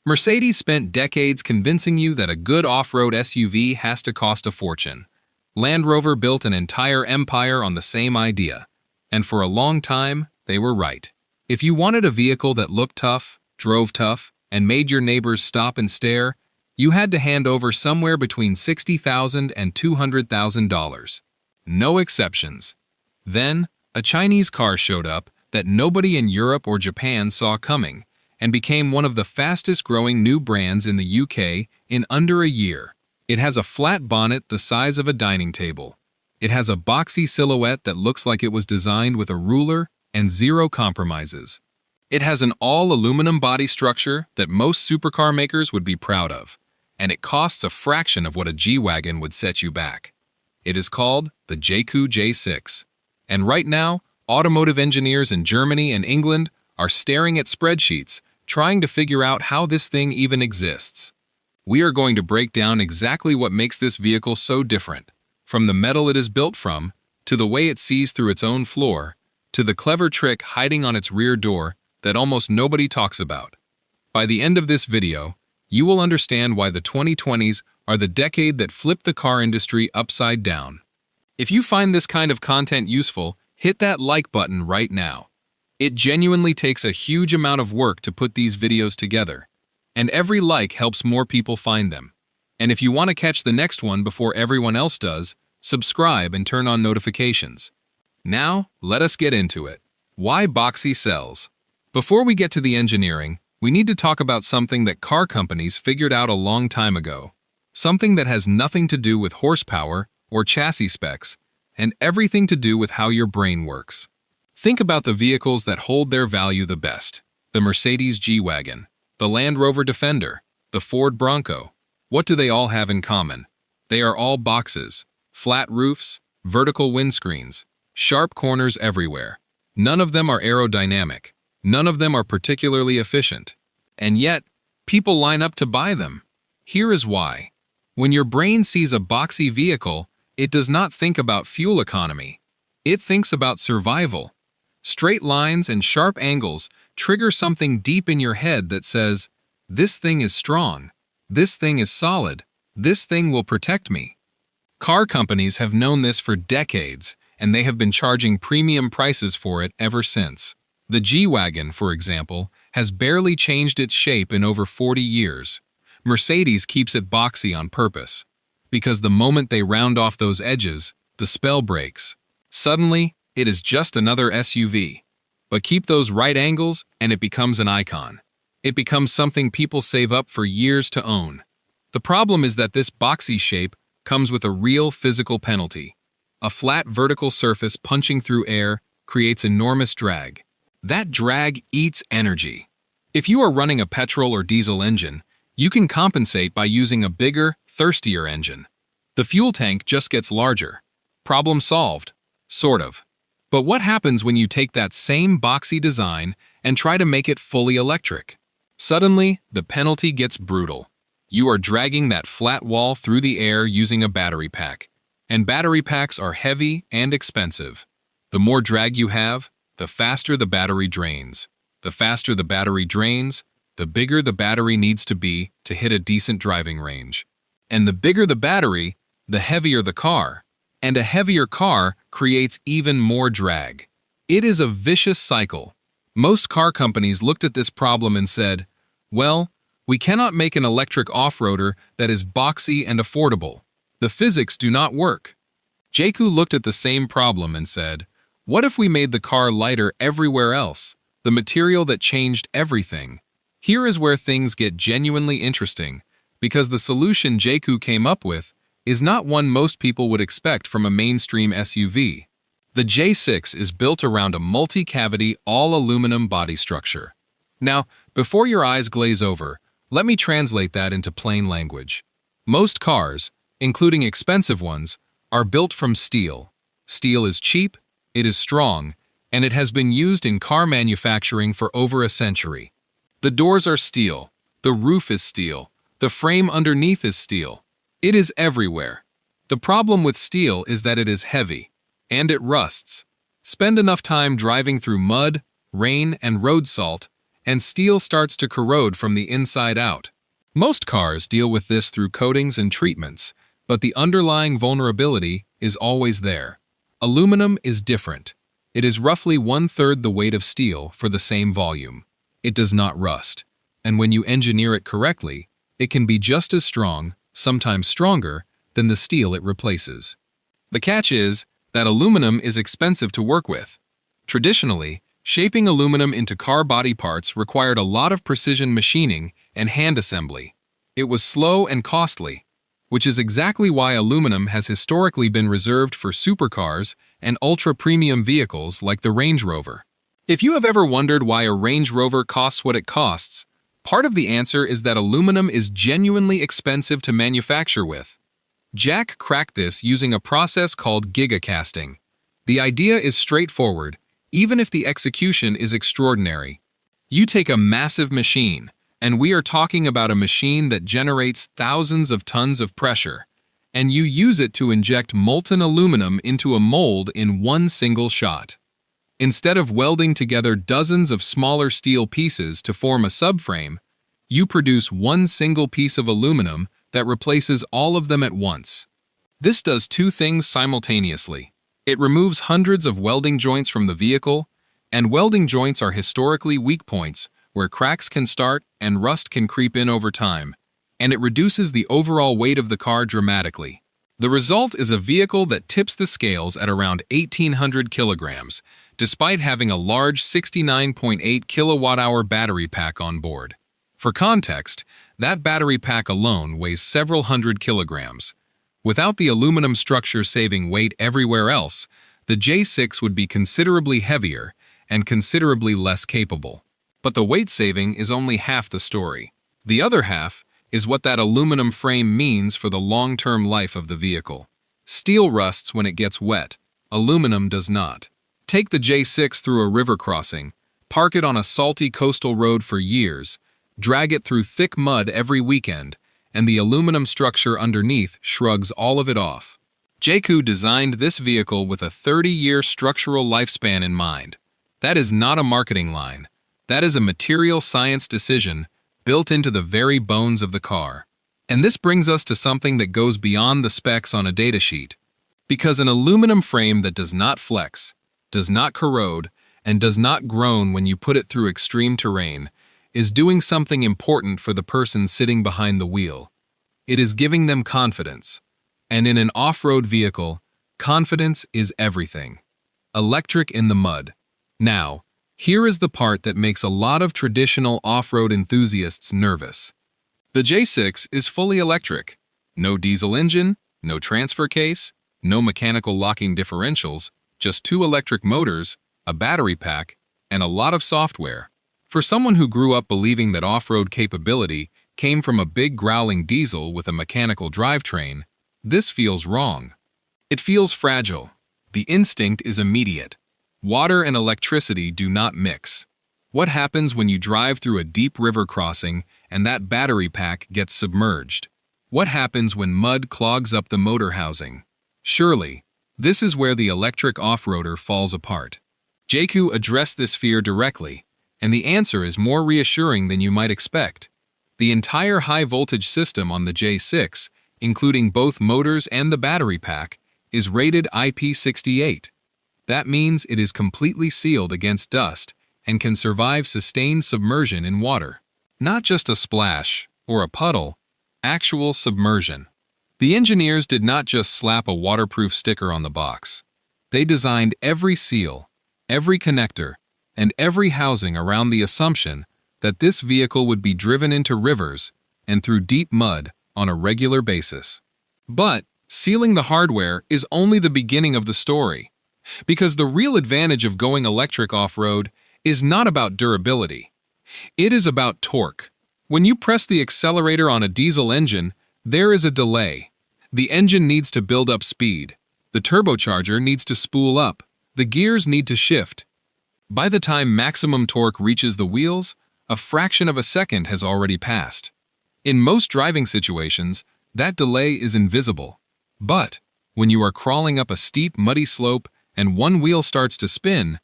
Mercedes spent decades convincing you that a good off-road SUV has to cost a fortune. Land Rover built an entire empire on the same idea. And for a long time, they were right. If you wanted a vehicle that looked tough, drove tough, and made your neighbors stop and stare, you had to hand over somewhere between $60,000 and $200,000. No exceptions. Then, a Chinese car showed up that nobody in Europe or Japan saw coming, and became one of the fastest-growing new brands in the UK in under a year. It has a flat bonnet the size of a dining table. It has a boxy silhouette that looks like it was designed with a ruler and zero compromises. It has an all-aluminum body structure that most supercar makers would be proud of, and it costs a fraction of what a G-Wagon would set you back. It is called the Jaecoo J6. And right now, automotive engineers in Germany and England are staring at spreadsheets, trying to figure out how this thing even exists. We are going to break down exactly what makes this vehicle so different, from the metal it is built from, to the way it sees through its own floor, to the clever trick hiding on its rear door that almost nobody talks about. By the end of this video, you will understand why the 2020s are the decade that flipped the car industry upside down. If you find this kind of content useful, hit that like button right now. It genuinely takes a huge amount of work to put these videos together, and every like helps more people find them. And if you want to catch the next one before everyone else does, subscribe and turn on notifications. Now, let us get into it. Why boxy sells? Before we get to the engineering, we need to talk about something that car companies figured out a long time ago. Something that has nothing to do with horsepower or chassis specs, and everything to do with how your brain works. Think about the vehicles that hold their value the best. The Mercedes G-Wagon, the Land Rover Defender, the Ford Bronco. What do they all have in common? They are all boxes, flat roofs, vertical windscreens, sharp corners everywhere. None of them are aerodynamic. None of them are particularly efficient. And yet, people line up to buy them. Here is why. When your brain sees a boxy vehicle, it does not think about fuel economy. It thinks about survival. Straight lines and sharp angles trigger something deep in your head that says, "This thing is strong. This thing is solid. This thing will protect me." Car companies have known this for decades, and they have been charging premium prices for it ever since. The G-Wagon, for example, has barely changed its shape in over 40 years. Mercedes keeps it boxy on purpose, because the moment they round off those edges, the spell breaks. Suddenly, it is just another SUV. But keep those right angles and it becomes an icon. It becomes something people save up for years to own. The problem is that this boxy shape comes with a real physical penalty. A flat vertical surface punching through air creates enormous drag. That drag eats energy. If you are running a petrol or diesel engine, you can compensate by using a bigger, thirstier engine. The fuel tank just gets larger. Problem solved. Sort of. But what happens when you take that same boxy design and try to make it fully electric? Suddenly, the penalty gets brutal. You are dragging that flat wall through the air using a battery pack. And battery packs are heavy and expensive. The more drag you have, the faster the battery drains. The faster the battery drains, the bigger the battery needs to be to hit a decent driving range. And the bigger the battery, the heavier the car. And a heavier car creates even more drag. It is a vicious cycle. Most car companies looked at this problem and said, well, we cannot make an electric off-roader that is boxy and affordable. The physics do not work. Jaecoo looked at the same problem and said, what if we made the car lighter everywhere else, the material that changed everything? Here is where things get genuinely interesting, because the solution Jaecoo came up with is not one most people would expect from a mainstream SUV. The J6 is built around a multi-cavity all-aluminum body structure. Now, before your eyes glaze over, let me translate that into plain language. Most cars, including expensive ones, are built from steel. Steel is cheap, it is strong, and it has been used in car manufacturing for over a century. The doors are steel, the roof is steel, the frame underneath is steel. It is everywhere. The problem with steel is that it is heavy, and it rusts. Spend enough time driving through mud, rain, and road salt, and steel starts to corrode from the inside out. Most cars deal with this through coatings and treatments, but the underlying vulnerability is always there. Aluminum is different. It is roughly 1/3 the weight of steel for the same volume. It does not rust, and when you engineer it correctly, it can be just as strong, sometimes stronger, than the steel it replaces. The catch is that aluminum is expensive to work with. Traditionally, shaping aluminum into car body parts required a lot of precision machining and hand assembly. It was slow and costly, which is exactly why aluminum has historically been reserved for supercars and ultra-premium vehicles like the Range Rover. If you have ever wondered why a Range Rover costs what it costs, part of the answer is that aluminum is genuinely expensive to manufacture with. Jack cracked this using a process called giga casting. The idea is straightforward, even if the execution is extraordinary. You take a massive machine, and we are talking about a machine that generates thousands of tons of pressure, and you use it to inject molten aluminum into a mold in one single shot. Instead of welding together dozens of smaller steel pieces to form a subframe, you produce one single piece of aluminum that replaces all of them at once. This does two things simultaneously. It removes hundreds of welding joints from the vehicle, and welding joints are historically weak points where cracks can start and rust can creep in over time, and it reduces the overall weight of the car dramatically. The result is a vehicle that tips the scales at around 1,800 kilograms, despite having a large 69.8 kilowatt-hour battery pack on board. For context, that battery pack alone weighs several hundred kilograms. Without the aluminum structure saving weight everywhere else, the J6 would be considerably heavier and considerably less capable. But the weight saving is only half the story. The other half is what that aluminum frame means for the long-term life of the vehicle. Steel rusts when it gets wet. Aluminum does not. Take the J6 through a river crossing, park it on a salty coastal road for years, drag it through thick mud every weekend, and the aluminum structure underneath shrugs all of it off. Jaecoo designed this vehicle with a 30-year structural lifespan in mind. That is not a marketing line. That is a material science decision built into the very bones of the car. And this brings us to something that goes beyond the specs on a datasheet. Because an aluminum frame that does not flex, does not corrode, and does not groan when you put it through extreme terrain, is doing something important for the person sitting behind the wheel. It is giving them confidence. And in an off-road vehicle, confidence is everything. Electric in the mud. Now, here is the part that makes a lot of traditional off-road enthusiasts nervous. The J6 is fully electric. No diesel engine, no transfer case, no mechanical locking differentials, just two electric motors, a battery pack, and a lot of software. For someone who grew up believing that off-road capability came from a big growling diesel with a mechanical drivetrain, this feels wrong. It feels fragile. The instinct is immediate. Water and electricity do not mix. What happens when you drive through a deep river crossing and that battery pack gets submerged? What happens when mud clogs up the motor housing? Surely, this is where the electric off-roader falls apart. Jaecoo addressed this fear directly, and the answer is more reassuring than you might expect. The entire high-voltage system on the J6, including both motors and the battery pack, is rated IP68. That means it is completely sealed against dust and can survive sustained submersion in water. Not just a splash or a puddle, actual submersion. The engineers did not just slap a waterproof sticker on the box. They designed every seal, every connector, and every housing around the assumption that this vehicle would be driven into rivers and through deep mud on a regular basis. But sealing the hardware is only the beginning of the story, because the real advantage of going electric off-road is not about durability. It is about torque. When you press the accelerator on a diesel engine, there is a delay. The engine needs to build up speed. The turbocharger needs to spool up. The gears need to shift. By the time maximum torque reaches the wheels, a fraction of a second has already passed. In most driving situations, that delay is invisible. But when you are crawling up a steep, muddy slope and one wheel starts to spin,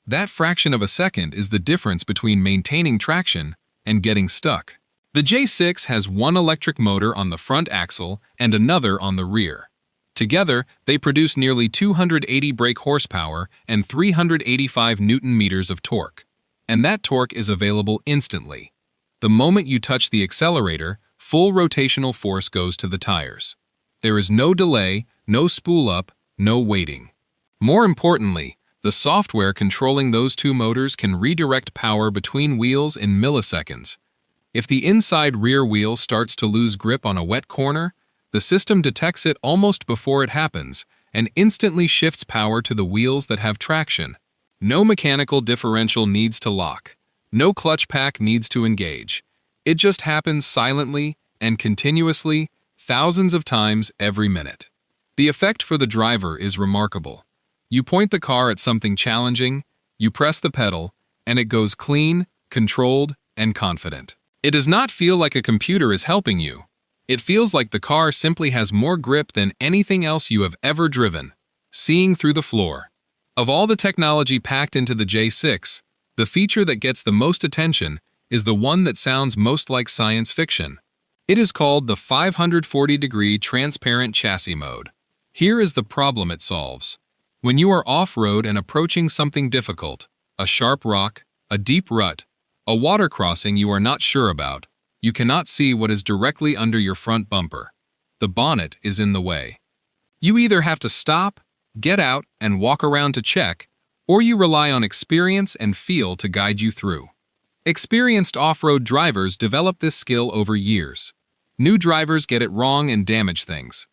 That fraction of a second is the difference between maintaining traction and getting stuck. The J6 has one electric motor on the front axle and another on the rear. Together, they produce nearly 280 brake horsepower and 385 Newton-meters of torque. And that torque is available instantly. The moment you touch the accelerator, full rotational force goes to the tires. There is no delay, no spool up, no waiting. More importantly, the software controlling those two motors can redirect power between wheels in milliseconds. If the inside rear wheel starts to lose grip on a wet corner, the system detects it almost before it happens and instantly shifts power to the wheels that have traction. No mechanical differential needs to lock. No clutch pack needs to engage. It just happens silently and continuously, thousands of times every minute. The effect for the driver is remarkable. You point the car at something challenging, you press the pedal, and it goes clean, controlled, and confident. It does not feel like a computer is helping you. It feels like the car simply has more grip than anything else you have ever driven. Seeing through the floor. Of all the technology packed into the J6, the feature that gets the most attention is the one that sounds most like science fiction. It is called the 540-degree transparent chassis mode. Here is the problem it solves. When you are off-road and approaching something difficult, a sharp rock, a deep rut, a water crossing you are not sure about, you cannot see what is directly under your front bumper. The bonnet is in the way. You either have to stop, get out, and walk around to check, or you rely on experience and feel to guide you through. Experienced off-road drivers develop this skill over years. New drivers get it wrong and damage things.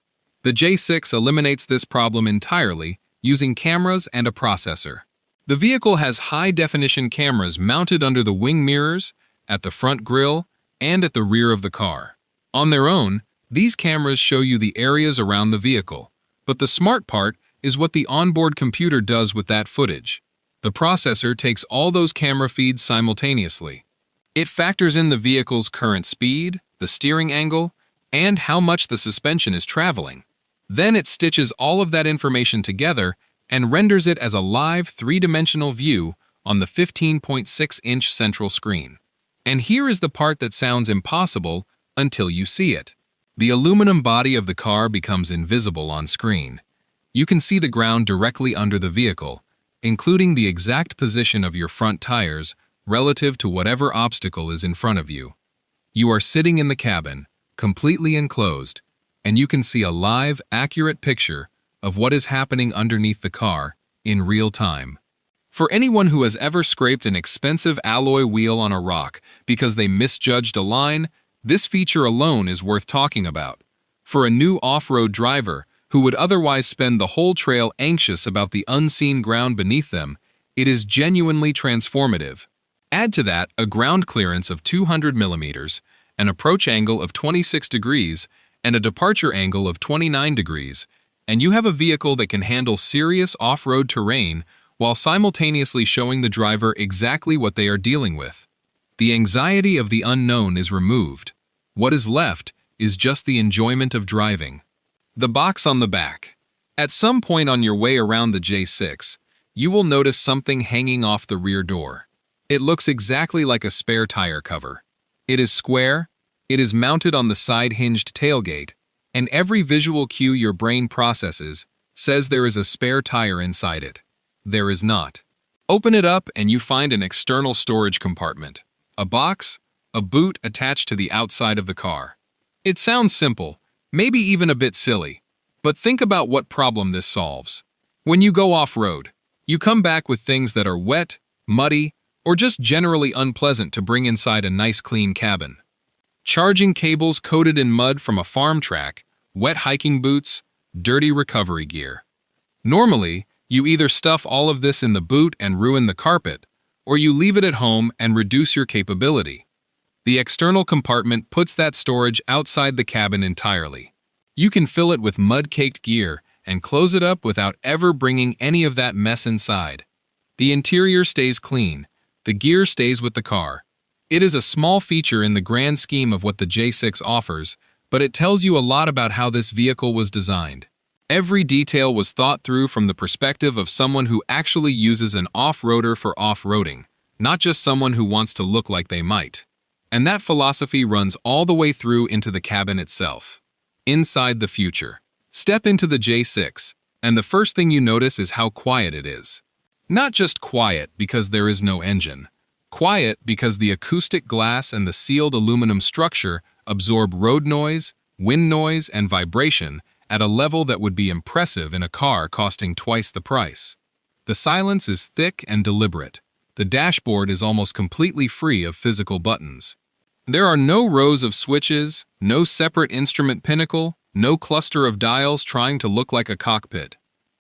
The J6 eliminates this problem entirely using cameras and a processor. The vehicle has high-definition cameras mounted under the wing mirrors, at the front grille, and at the rear of the car. On their own, these cameras show you the areas around the vehicle, but the smart part is what the onboard computer does with that footage. The processor takes all those camera feeds simultaneously. It factors in the vehicle's current speed, the steering angle, and how much the suspension is traveling. Then it stitches all of that information together and renders it as a live three-dimensional view on the 15.6-inch central screen. And here is the part that sounds impossible until you see it. The aluminum body of the car becomes invisible on screen. You can see the ground directly under the vehicle, including the exact position of your front tires relative to whatever obstacle is in front of you. You are sitting in the cabin, completely enclosed, and you can see a live, accurate picture of what is happening underneath the car in real time. For anyone who has ever scraped an expensive alloy wheel on a rock because they misjudged a line, this feature alone is worth talking about. For a new off-road driver who would otherwise spend the whole trail anxious about the unseen ground beneath them, it is genuinely transformative. Add to that a ground clearance of 200 millimeters, an approach angle of 26 degrees, and a departure angle of 29 degrees, and you have a vehicle that can handle serious off-road terrain while simultaneously showing the driver exactly what they are dealing with. The anxiety of the unknown is removed. What is left is just the enjoyment of driving. The box on the back. At some point on your way around the J6, you will notice something hanging off the rear door. It looks exactly like a spare tire cover. It is square, it is mounted on the side-hinged tailgate, and every visual cue your brain processes says there is a spare tire inside it. There is not. Open it up and you find an external storage compartment. A box, a boot attached to the outside of the car. It sounds simple, maybe even a bit silly, but think about what problem this solves. When you go off-road, you come back with things that are wet, muddy, or just generally unpleasant to bring inside a nice clean cabin. Charging cables coated in mud from a farm track, wet hiking boots, dirty recovery gear. Normally, you either stuff all of this in the boot and ruin the carpet, or you leave it at home and reduce your capability. The external compartment puts that storage outside the cabin entirely. You can fill it with mud-caked gear and close it up without ever bringing any of that mess inside. The interior stays clean. The gear stays with the car. It is a small feature in the grand scheme of what the J6 offers, but it tells you a lot about how this vehicle was designed. Every detail was thought through from the perspective of someone who actually uses an off-roader for off-roading, not just someone who wants to look like they might. And that philosophy runs all the way through into the cabin itself. Inside the future. Step into the J6, and the first thing you notice is how quiet it is. Not just quiet because there is no engine. Quiet because the acoustic glass and the sealed aluminum structure absorb road noise, wind noise, and vibration at a level that would be impressive in a car costing twice the price. The silence is thick and deliberate. The dashboard is almost completely free of physical buttons. There are no rows of switches, no separate instrument pinnacle, no cluster of dials trying to look like a cockpit.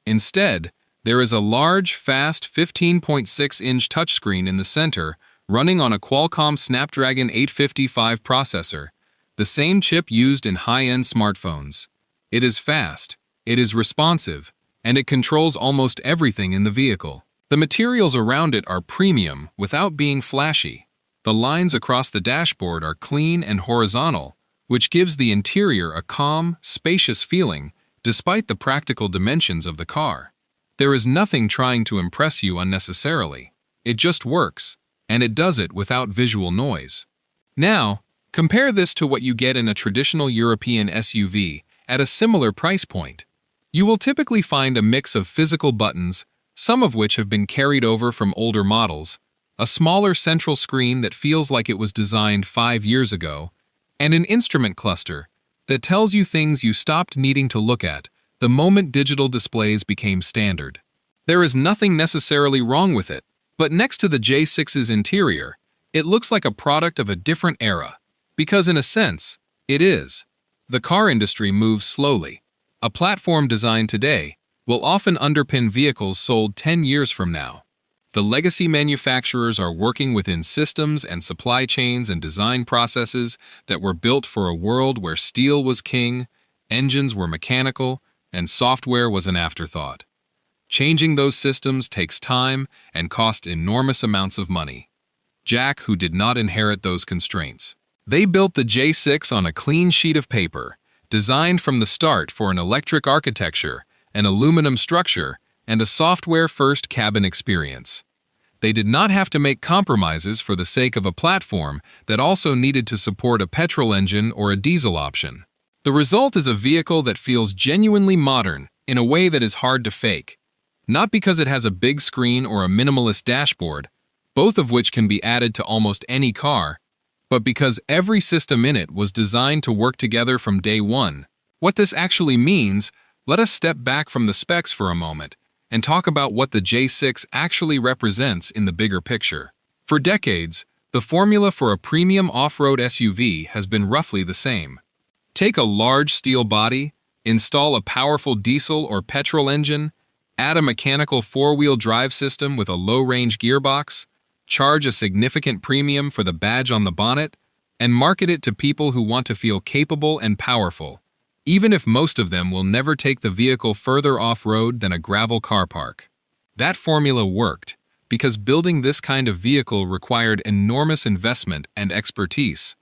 Instead, there is a large, fast 15.6-inch touchscreen in the center running on a Qualcomm Snapdragon 855 processor, the same chip used in high-end smartphones. It is fast, it is responsive, and it controls almost everything in the vehicle. The materials around it are premium without being flashy. The lines across the dashboard are clean and horizontal, which gives the interior a calm, spacious feeling despite the practical dimensions of the car. There is nothing trying to impress you unnecessarily. It just works, and it does it without visual noise. Now, compare this to what you get in a traditional European SUV at a similar price point. You will typically find a mix of physical buttons, some of which have been carried over from older models, a smaller central screen that feels like it was designed 5 years ago, and an instrument cluster that tells you things you stopped needing to look at the moment digital displays became standard. There is nothing necessarily wrong with it, but next to the J6's interior, it looks like a product of a different era, because in a sense, it is. The car industry moves slowly. A platform designed today will often underpin vehicles sold 10 years from now. The legacy manufacturers are working within systems and supply chains and design processes that were built for a world where steel was king, engines were mechanical, and software was an afterthought. Changing those systems takes time and costs enormous amounts of money. Jaecoo did not inherit those constraints. They built the J6 on a clean sheet of paper, designed from the start for an electric architecture, an aluminum structure, and a software-first cabin experience. They did not have to make compromises for the sake of a platform that also needed to support a petrol engine or a diesel option. The result is a vehicle that feels genuinely modern in a way that is hard to fake. Not because it has a big screen or a minimalist dashboard, both of which can be added to almost any car, but because every system in it was designed to work together from day one. What this actually means, let us step back from the specs for a moment and talk about what the J6 actually represents in the bigger picture. For decades, the formula for a premium off-road SUV has been roughly the same. Take a large steel body, install a powerful diesel or petrol engine, add a mechanical four-wheel drive system with a low-range gearbox, charge a significant premium for the badge on the bonnet, and market it to people who want to feel capable and powerful, even if most of them will never take the vehicle further off-road than a gravel car park. That formula worked because building this kind of vehicle required enormous investment and expertise.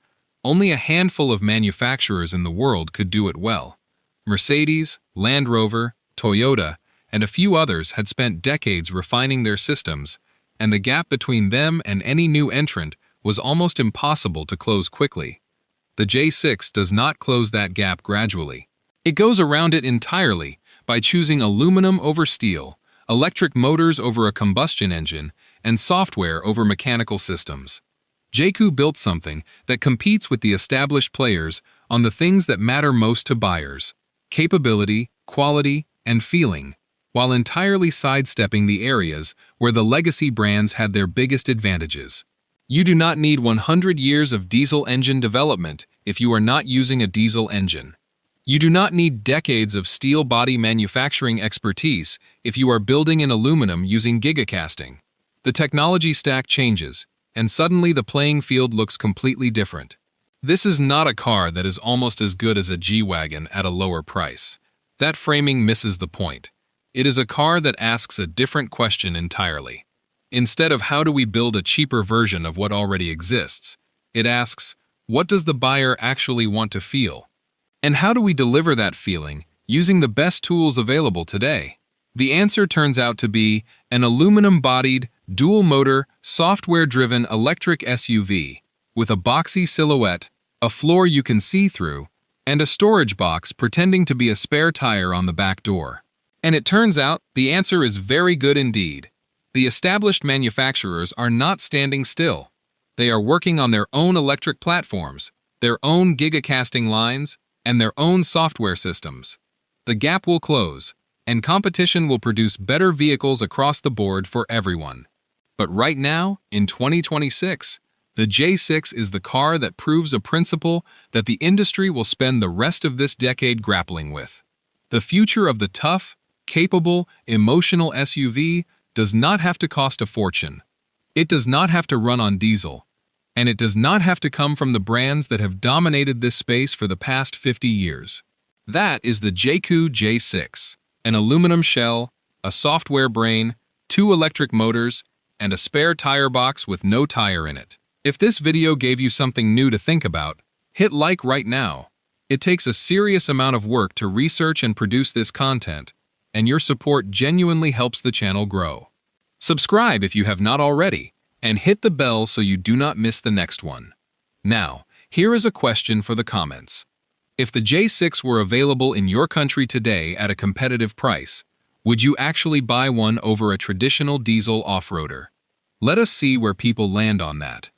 Only a handful of manufacturers in the world could do it well. Mercedes, Land Rover, Toyota, and a few others had spent decades refining their systems, and the gap between them and any new entrant was almost impossible to close quickly. The J6 does not close that gap gradually. It goes around it entirely by choosing aluminum over steel, electric motors over a combustion engine, and software over mechanical systems. Jaecoo built something that competes with the established players on the things that matter most to buyers: capability, quality, and feeling, while entirely sidestepping the areas where the legacy brands had their biggest advantages. You do not need 100 years of diesel engine development if you are not using a diesel engine. You do not need decades of steel body manufacturing expertise if you are building in aluminum using giga casting. The technology stack changes, and suddenly the playing field looks completely different. This is not a car that is almost as good as a G-Wagon at a lower price. That framing misses the point. It is a car that asks a different question entirely. Instead of how do we build a cheaper version of what already exists, it asks, what does the buyer actually want to feel? And how do we deliver that feeling using the best tools available today? The answer turns out to be an aluminum-bodied, dual-motor, software-driven electric SUV with a boxy silhouette, a floor you can see through, and a storage box pretending to be a spare tire on the back door. And it turns out the answer is very good indeed. The established manufacturers are not standing still. They are working on their own electric platforms, their own giga casting lines, and their own software systems. The gap will close, and competition will produce better vehicles across the board for everyone. But right now, in 2026, the J6 is the car that proves a principle that the industry will spend the rest of this decade grappling with. The future of the tough, capable, emotional SUV does not have to cost a fortune. It does not have to run on diesel, and it does not have to come from the brands that have dominated this space for the past 50 years. That is the Jaecoo J6, an aluminum shell, a software brain, 2 electric motors, and a spare tire box with no tire in it. If this video gave you something new to think about, hit like right now. It takes a serious amount of work to research and produce this content, and your support genuinely helps the channel grow. Subscribe if you have not already, and hit the bell so you do not miss the next one. Now, here is a question for the comments. If the J6 were available in your country today at a competitive price, would you actually buy one over a traditional diesel off-roader? Let us see where people land on that.